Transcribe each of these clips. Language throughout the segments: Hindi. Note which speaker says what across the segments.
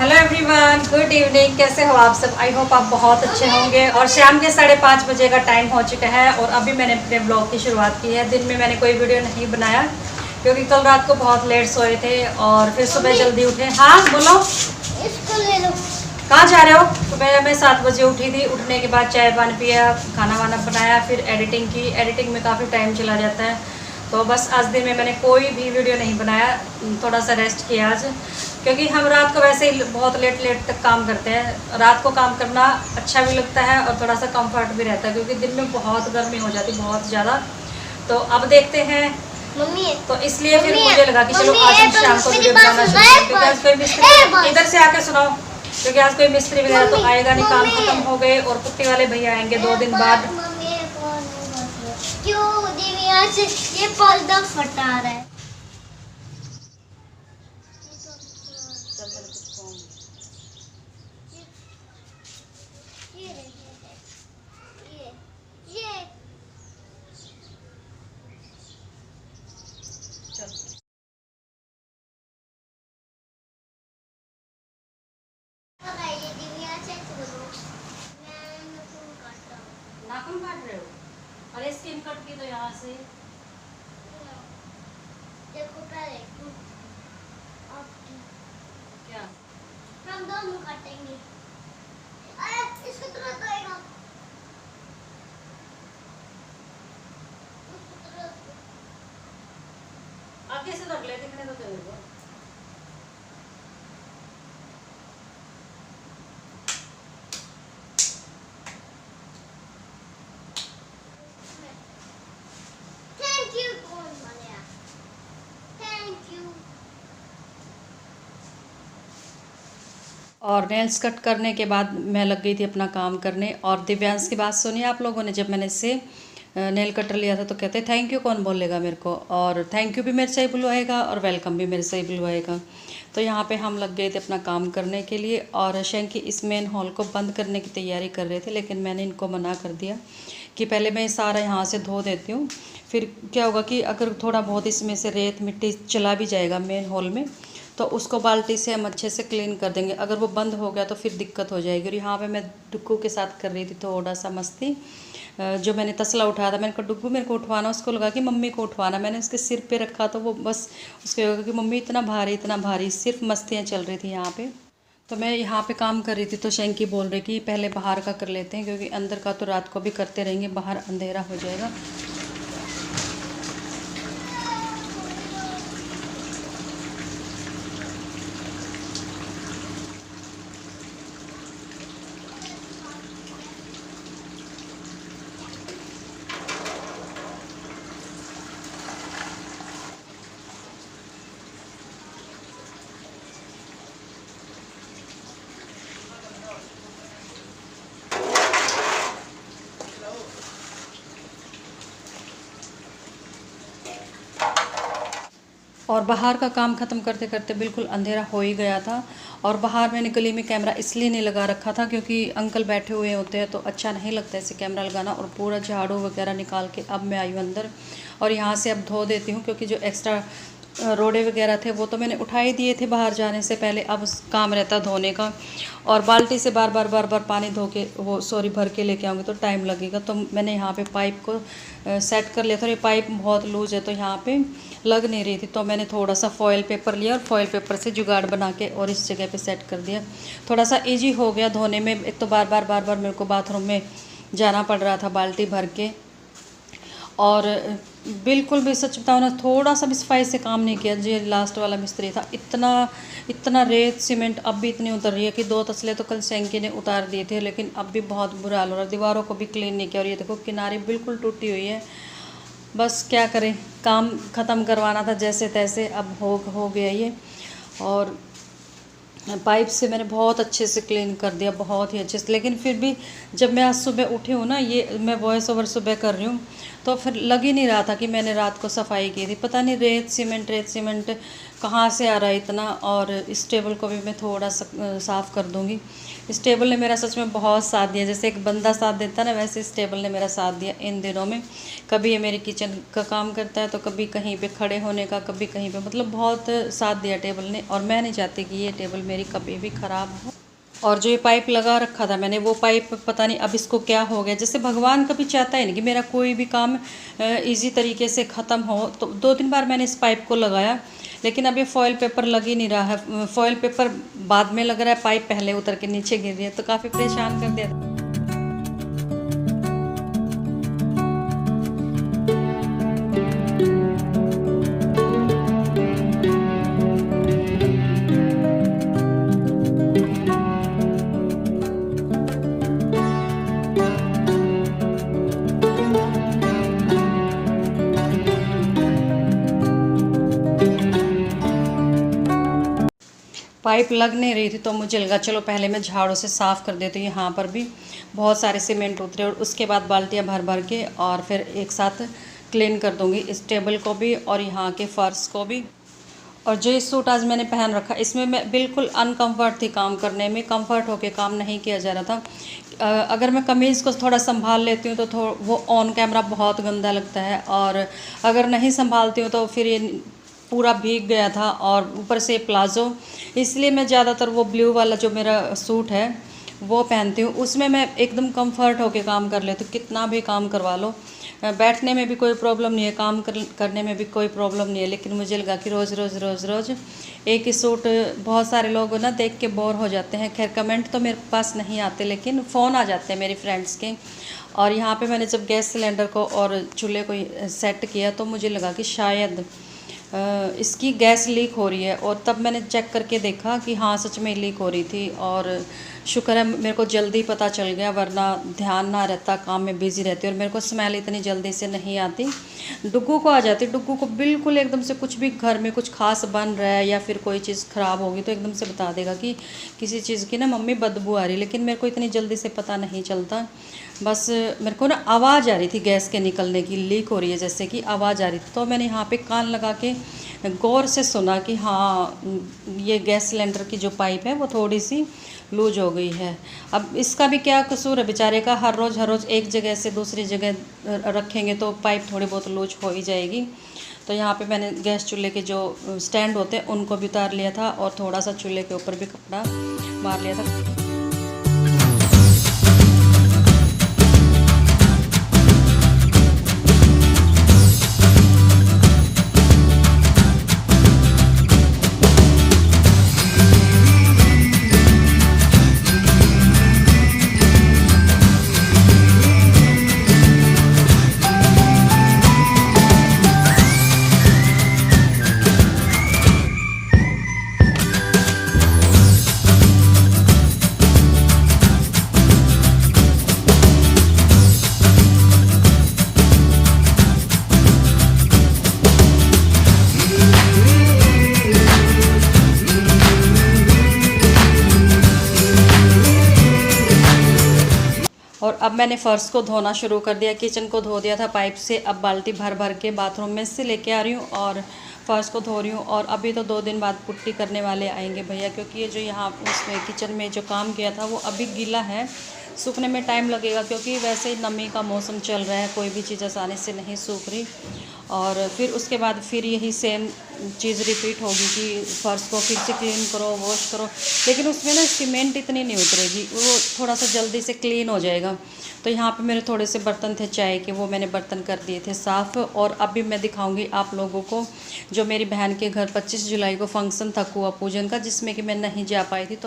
Speaker 1: Hello everyone, good evening. कैसे हो आप सब? आई होप आप बहुत अच्छे होंगे। और शाम के 5:30 बजे का टाइम हो चुका है और अभी मैंने अपने ब्लॉग की शुरुआत की है। दिन में मैंने कोई वीडियो नहीं बनाया क्योंकि कल रात को बहुत लेट सोए थे और फिर सुबह जल्दी उठे। हाँ बोलो,
Speaker 2: इसको ले लो।
Speaker 1: कहाँ जा रहे हो? सुबह मैं 7 बजे उठी थी। उठने के बाद चाय पानी पिया, खाना वाना बनाया, फिर एडिटिंग की। एडिटिंग में काफ़ी टाइम चला जाता है, तो बस आज दिन में मैंने कोई भी वीडियो नहीं बनाया। थोड़ा सा रेस्ट किया आज, क्योंकि हम रात को वैसे ही बहुत लेट लेट तक काम करते हैं। रात को काम करना अच्छा भी लगता है और थोड़ा सा कंफर्ट भी रहता है, क्योंकि दिन में बहुत गर्मी हो जाती है, बहुत ज़्यादा। तो अब देखते हैं
Speaker 2: मम्मी,
Speaker 1: तो इसलिए फिर मुझे लगा कि चलो आज हम शाम को वीडियो बनाना शुरू करें, क्योंकि आज कोई मिस्त्री, इधर से आके सुनाओ, क्योंकि आज कोई मिस्त्री वगैरह तो आएगा नहीं। काम खत्म हो गए और पुट्टी वाले भैया आएंगे 2 दिन बाद।
Speaker 2: क्यों दिव्या से ये पर्दा फटा रहा है?
Speaker 1: नाखून काट रहे हो? अरे स्किन कट की तो यहाँ से
Speaker 2: देखो पहले
Speaker 1: क्या
Speaker 2: हम दोनों काटेंगे। अरे इसको तुरंत आएगा।
Speaker 1: आगे से रख ले, दिखने तो तेरे को।
Speaker 2: थैंक यू कौन बोलेगा? Thank you.
Speaker 1: और नेल्स कट करने के बाद मैं लग गई थी अपना काम करने। और दिव्यांश की बात सुनी आप लोगों ने? जब मैंने इससे नेल कटर लिया था तो कहते थैंक यू कौन बोलेगा मेरे को, और थैंक यू भी मेरे से ही बुलवाएगा और वेलकम भी मेरे से ही बुलवाएगा। तो यहाँ पे हम लग गए थे अपना काम करने के लिए और शैंकी इस मेन हॉल को बंद करने की तैयारी कर रहे थे, लेकिन मैंने इनको मना कर दिया कि पहले मैं सारा यहाँ से धो देती हूँ, फिर क्या होगा कि अगर थोड़ा बहुत इसमें से रेत मिट्टी चला भी जाएगा मेन हॉल में, तो उसको बाल्टी से हम अच्छे से क्लीन कर देंगे। अगर वो बंद हो गया तो फिर दिक्कत हो जाएगी। और यहाँ पे मैं डुग्गू के साथ कर रही थी थोड़ा सा मस्ती। जो मैंने तसला उठाया था, मैंने कहा डुग्गू मेरे को उठवाना, उसको लगा कि मम्मी को उठवाना। मैंने उसके सिर पे रखा तो वो बस उसको लगा कि मम्मी इतना भारी, सिर्फ मस्तियाँ चल रही थी यहाँ पे। तो मैं यहाँ पे काम कर रही थी तो शैंकी बोल रही कि पहले बाहर का कर लेते हैं, क्योंकि अंदर का तो रात को भी करते रहेंगे, बाहर अंधेरा हो जाएगा। और बाहर का काम ख़त्म करते करते बिल्कुल अंधेरा हो ही गया था। और बाहर मैंने गली में कैमरा इसलिए नहीं लगा रखा था क्योंकि अंकल बैठे हुए होते हैं तो अच्छा नहीं लगता ऐसे कैमरा लगाना। और पूरा झाड़ू वगैरह निकाल के अब मैं आई हूँ अंदर और यहाँ से अब धो देती हूँ, क्योंकि जो एक्स्ट्रा रोड़े वगैरह थे वो तो मैंने उठा ही दिए थे बाहर जाने से पहले। अब काम रहता धोने का, और बाल्टी से बार बार पानी धो के भर के लेके आऊँगी तो टाइम लगेगा। तो मैंने यहाँ पे पाइप को सेट कर लिया था। ये पाइप बहुत लूज़ है तो यहाँ पे लग नहीं रही थी, तो मैंने थोड़ा सा फॉयल पेपर लिया और फॉयल पेपर से जुगाड़ बना के और इस जगह पे सेट कर दिया। थोड़ा सा ईजी हो गया धोने में। एक तो बार बार मेरे को बाथरूम में जाना पड़ रहा था बाल्टी भर के। और बिल्कुल भी सच बताओ ना, थोड़ा सा भी सफाई से काम नहीं किया। जो लास्ट वाला मिस्त्री था, इतना रेत सीमेंट अब भी इतनी उतर रही है कि 2 तसले तो कल शैंकी ने उतार दिए थे, लेकिन अब भी बहुत बुरा हाल हो रहा है। दीवारों को भी क्लीन नहीं किया और ये देखो किनारे बिल्कुल टूटी हुई है। बस क्या करें, काम ख़त्म करवाना था जैसे तैसे, अब हो गया ये। और पाइप से मैंने बहुत अच्छे से क्लीन कर दिया, बहुत ही अच्छे से। लेकिन फिर भी जब मैं आज सुबह उठी हूँ ना, ये मैं वॉइस ओवर सुबह कर रही हूँ, तो फिर लग ही नहीं रहा था कि मैंने रात को सफाई की थी। पता नहीं रेत सीमेंट कहाँ से आ रहा है इतना। और इस टेबल को भी मैं थोड़ा सा साफ़ कर दूँगी। इस टेबल ने मेरा सच में बहुत साथ दिया, जैसे एक बंदा साथ देता ना, वैसे इस टेबल ने मेरा साथ दिया इन दिनों में। कभी ये मेरी किचन का काम करता है तो कभी कहीं पे खड़े होने का, कभी कहीं पे, मतलब बहुत साथ दिया टेबल ने। और मैं नहीं चाहती कि ये टेबल मेरी कभी भी ख़राब हो। और जो ये पाइप लगा रखा था मैंने, वो पाइप पता नहीं अब इसको क्या हो गया। जैसे भगवान कभी चाहता है नहीं कि मेरा कोई भी काम इजी तरीके से ख़त्म हो। तो 2-3 बार मैंने इस पाइप को लगाया, लेकिन अब ये फॉयल पेपर लग ही नहीं रहा है। फॉयल पेपर बाद में लग रहा है, पाइप पहले उतर के नीचे गिर रही है, तो काफ़ी परेशान कर दिया। पाइप लग नहीं रही थी तो मुझे लगा चलो पहले मैं झाड़ू से साफ़ कर देती हूँ। यहाँ पर भी बहुत सारे सीमेंट उतरे और उसके बाद बाल्टियाँ भर भर के और फिर एक साथ क्लीन कर दूँगी इस टेबल को भी और यहाँ के फ़र्श को भी। और जो ये सूट आज मैंने पहन रखा, इसमें मैं बिल्कुल अनकम्फर्ट थी काम करने में, कंफर्ट होके काम नहीं किया जा रहा था। अगर मैं कमीज़ को थोड़ा संभाल लेती हूँ तो वो ऑन कैमरा बहुत गंदा लगता है, और अगर नहीं संभालती हूँ तो फिर ये पूरा भीग गया था। और ऊपर से प्लाज़ो, इसलिए मैं ज़्यादातर वो ब्लू वाला जो मेरा सूट है वो पहनती हूँ। उसमें मैं एकदम कंफर्ट होके काम कर लेती हूँ, कितना भी काम करवा लो। बैठने में भी कोई प्रॉब्लम नहीं है, काम करने में भी कोई प्रॉब्लम नहीं है। लेकिन मुझे लगा कि रोज़ रोज़ एक ही सूट, बहुत सारे लोग ना देख के बोर हो जाते हैं। खैर कमेंट तो मेरे पास नहीं आते, लेकिन फ़ोन आ जाते हैं मेरी फ्रेंड्स के। और यहाँ पे मैंने जब गैस सिलेंडर को और चूल्हे को सेट किया तो मुझे लगा कि शायद इसकी गैस लीक हो रही है। और तब मैंने चेक करके देखा कि हाँ सच में लीक हो रही थी। और शुक्र है मेरे को जल्दी पता चल गया, वरना ध्यान ना रहता, काम में बिज़ी रहती और मेरे को स्मेल इतनी जल्दी से नहीं आती। डुग्गू को आ जाती, डुग्गू को बिल्कुल एकदम से कुछ भी घर में कुछ खास बन रहा है या फिर कोई चीज़ ख़राब होगी तो एकदम से बता देगा कि किसी चीज़ की ना मम्मी बदबू आ रही। लेकिन मेरे को इतनी जल्दी से पता नहीं चलता। बस मेरे को ना आवाज़ आ रही थी गैस के निकलने की, लीक हो रही है जैसे कि आवाज़ आ रही थी। तो मैंने यहाँ पे कान लगा के गौर से सुना कि हाँ ये गैस सिलेंडर की जो पाइप है वो थोड़ी सी लूज हो गई है। अब इसका भी क्या कसूर है बेचारे का, हर रोज़ एक जगह से दूसरी जगह रखेंगे तो पाइप थोड़ी बहुत लूज हो ही जाएगी। तो यहाँ पे मैंने गैस चूल्हे के जो स्टैंड होते हैं उनको भी उतार लिया था और थोड़ा सा चूल्हे के ऊपर भी कपड़ा मार लिया था। और अब मैंने फ़र्श को धोना शुरू कर दिया, किचन को धो दिया था पाइप से। अब बाल्टी भर भर के बाथरूम में से लेके आ रही हूँ और फ़र्श को धो रही हूँ। और अभी तो 2 दिन बाद पुट्टी करने वाले आएंगे भैया, क्योंकि ये जो यहाँ उसमें किचन में जो काम किया था वो अभी गीला है, सूखने में टाइम लगेगा। क्योंकि वैसे ही नमी का मौसम चल रहा है, कोई भी चीज़ आसानी से नहीं सूख रही। और फिर उसके बाद फिर यही सेम चीज़ रिपीट होगी कि फ़र्श को फिर से क्लीन करो, वॉश करो। लेकिन उसमें ना सीमेंट इतनी नहीं उतरेगी, वो थोड़ा सा जल्दी से क्लीन हो जाएगा। तो यहाँ पे मेरे थोड़े से बर्तन थे चाय के, वो मैंने बर्तन कर दिए थे साफ़। और अभी मैं दिखाऊंगी आप लोगों को जो मेरी बहन के घर 25 जुलाई को फंक्शन था कुआँ पूजन का, जिसमें कि मैं नहीं जा पाई थी।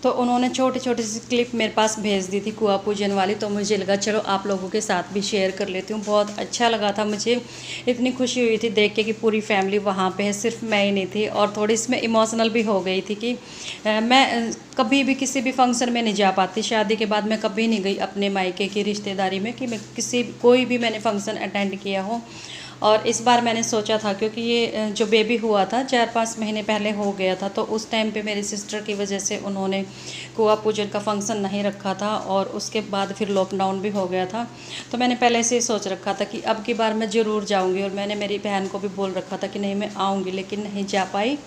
Speaker 1: तो उन्होंने छोटी छोटी सी क्लिप मेरे पास भेज दी थी कुआँ पूजन वाली। तो मुझे लगा चलो आप लोगों के साथ भी शेयर कर लेती हूँ। बहुत अच्छा लगा था मुझे, इतनी खुशी हुई थी देख के कि पूरी फैमिली वहाँ पे है, सिर्फ मैं ही नहीं थी। और थोड़ी इसमें इमोशनल भी हो गई थी कि मैं कभी भी किसी भी फंक्शन में नहीं जा पाती। शादी के बाद मैं कभी नहीं गई अपने मायके की रिश्तेदारी में कि मैं कोई भी मैंने फंक्शन अटेंड किया हो। और इस बार मैंने सोचा था, क्योंकि ये जो बेबी हुआ था 4-5 महीने पहले हो गया था, तो उस टाइम पे मेरी सिस्टर की वजह से उन्होंने कुआँ पूजन का फंक्शन नहीं रखा था और उसके बाद फिर लॉकडाउन भी हो गया था। तो मैंने पहले से ही सोच रखा था कि अब की बार मैं ज़रूर जाऊँगी, और मैंने मेरी बहन को भी बोल रखा था कि नहीं मैं आऊँगी, लेकिन नहीं जा पाई।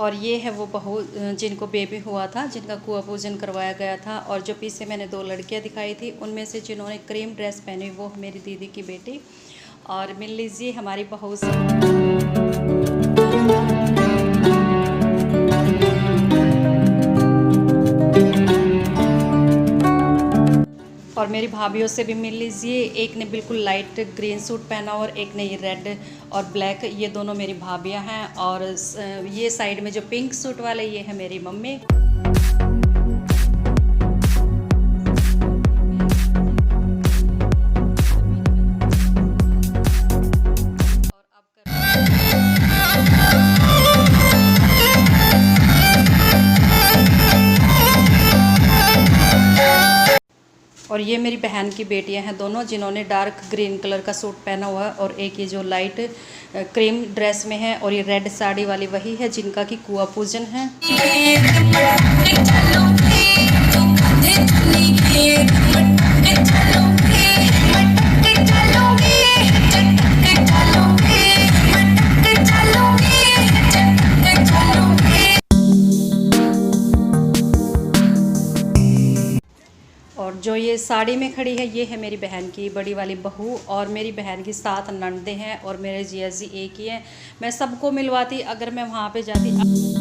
Speaker 1: और ये है वो बहू जिनको बेबी हुआ था, जिनका कुआँ पूजन करवाया गया था। और जो पीछे मैंने 2 लड़कियां दिखाई थी, उनमें से जिन्होंने क्रीम ड्रेस पहनी वो मेरी दीदी की बेटी, और मिल लीजिए हमारी बहू से। और मेरी भाभीयों से भी मिल लीजिए। एक ने बिल्कुल लाइट ग्रीन सूट पहना और एक ने ये रेड और ब्लैक, ये दोनों मेरी भाभियां हैं। और ये साइड में जो पिंक सूट वाले, ये है मेरी मम्मी। और ये मेरी बहन की बेटियां हैं दोनों, जिन्होंने डार्क ग्रीन कलर का सूट पहना हुआ है, और एक ये जो लाइट क्रीम ड्रेस में है, और ये रेड साड़ी वाली वही है जिनका कि कुआँ पूजन है। और जो ये साड़ी में खड़ी है, ये है मेरी बहन की बड़ी वाली बहू, और मेरी बहन की 7 ननदें हैं, और मेरे जिया जी एक ही हैं। मैं सबको मिलवाती अगर मैं वहाँ पे जाती।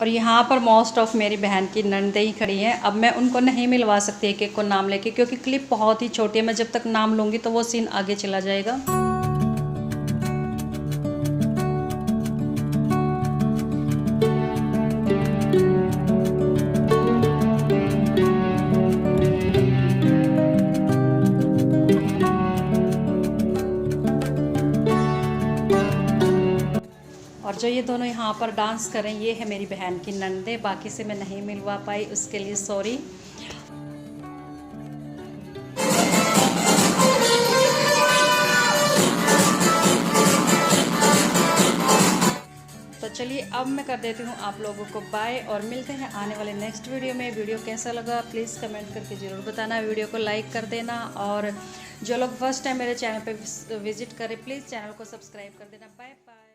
Speaker 1: और यहाँ पर मोस्ट ऑफ मेरी बहन की ननदें ही खड़ी हैं। अब मैं उनको नहीं मिलवा सकती एक एक को नाम लेके, क्योंकि क्लिप बहुत ही छोटी है। मैं जब तक नाम लूँगी तो वो सीन आगे चला जाएगा। और जो ये दोनों यहाँ पर डांस कर रहे हैं, ये है मेरी बहन की ननदे। बाकी से मैं नहीं मिलवा पाई, उसके लिए सॉरी। तो चलिए अब मैं कर देती हूँ आप लोगों को बाय, और मिलते हैं आने वाले नेक्स्ट वीडियो में। वीडियो कैसा लगा प्लीज़ कमेंट करके ज़रूर बताना, वीडियो को लाइक कर देना, और जो लोग फर्स्ट टाइम मेरे चैनल पे विजिट करें प्लीज़ चैनल को सब्सक्राइब कर देना। Bye bye.